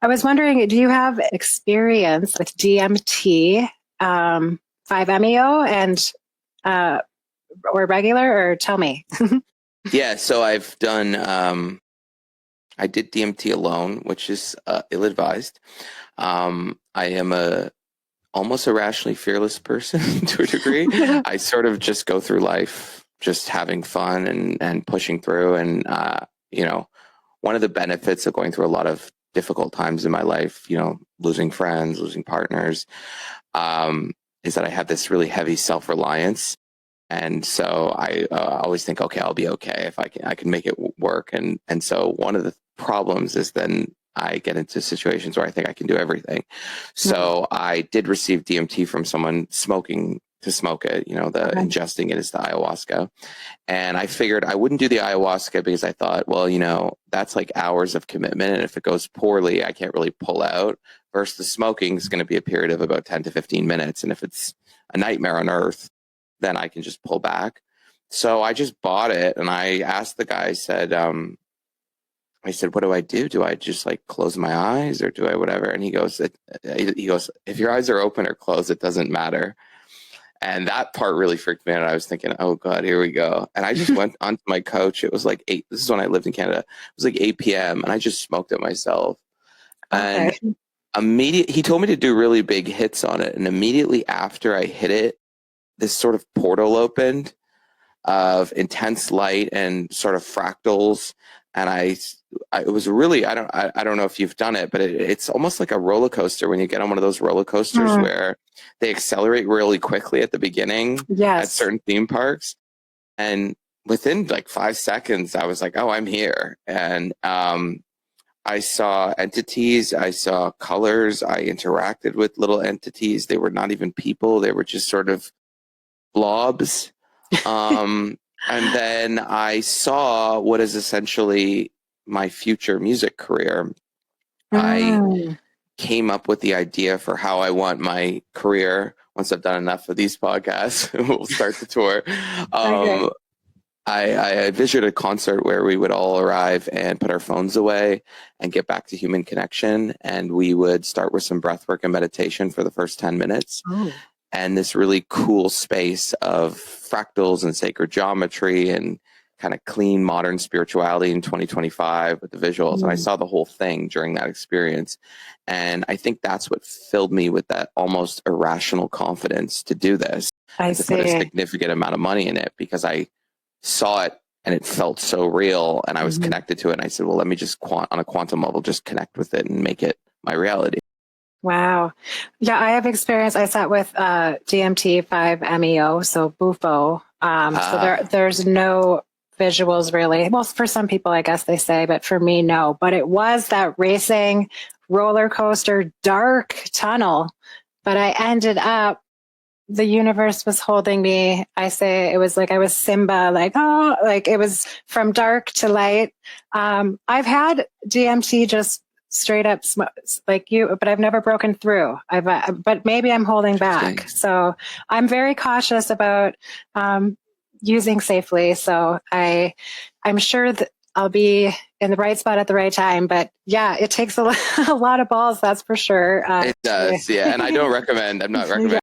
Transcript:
I was wondering, do you have experience with DMT, 5-MeO, and or regular, or tell me? Yeah, so I've done, I did DMT alone, which is ill-advised. I am almost a rationally fearless person to a degree. I sort of just go through life just having fun and pushing through. And, one of the benefits of going through a lot of difficult times in my life, losing friends, losing partners, is that I have this really heavy self-reliance. And so I always think, okay, I'll be okay if I can make it work. And so one of the problems is then I get into situations where I think I can do everything. So I did receive DMT from someone smoking to smoke it, ingesting it is the ayahuasca. And I figured I wouldn't do the ayahuasca because I thought, well, that's like hours of commitment. And if it goes poorly, I can't really pull out. Versus the smoking is going to be a period of about 10 to 15 minutes. And if it's a nightmare on earth, then I can just pull back. So I just bought it, and I asked the guy, I said, what do I do? Do I just like close my eyes, or do I whatever? And he goes, if your eyes are open or closed, it doesn't matter. And that part really freaked me out. I was thinking, oh God, here we go. And I just went onto my couch. It was like 8, this is when I lived in Canada. It was like 8 p.m. and I just smoked it myself. Okay. And he told me to do really big hits on it. And immediately after I hit it, this sort of portal opened of intense light and sort of fractals. And it was really, I don't know if you've done it, but it's almost like a roller coaster when you get on one of those roller coasters where they accelerate really quickly at the beginning at certain theme parks. And within like 5 seconds, I was like, oh, I'm here. And I saw entities, I saw colors, I interacted with little entities. They were not even people. They were just sort of blobs. And then I saw what is essentially my future music career. I came up with the idea for how I want my career. Once I've done enough of these podcasts, we'll start the tour. Okay. I visited a concert where we would all arrive and put our phones away and get back to human connection. And we would start with some breathwork and meditation for the first 10 minutes. And this really cool space of fractals and sacred geometry and kind of clean modern spirituality in 2025 with the visuals. And I saw the whole thing during that experience. And I think that's what filled me with that almost irrational confidence to do this. To put a significant amount of money in it, because I saw it and it felt so real and I was connected to it. And I said, well, let me just on a quantum level, just connect with it and make it my reality. Wow. Yeah, I have experience. I sat with DMT 5-MeO, so Bufo. So there's no visuals really. Well, for some people, I guess they say, but for me, no. But it was that racing roller coaster, dark tunnel. But I ended up, the universe was holding me. I say it was like I was Simba, like it was from dark to light. I've had DMT just straight up like you, but I've never broken through. But maybe I'm holding back. So I'm very cautious about using safely. So I'm sure that I'll be in the right spot at the right time. But yeah, it takes a lot of balls, that's for sure. It does, yeah. And I don't recommend. I'm not recommending.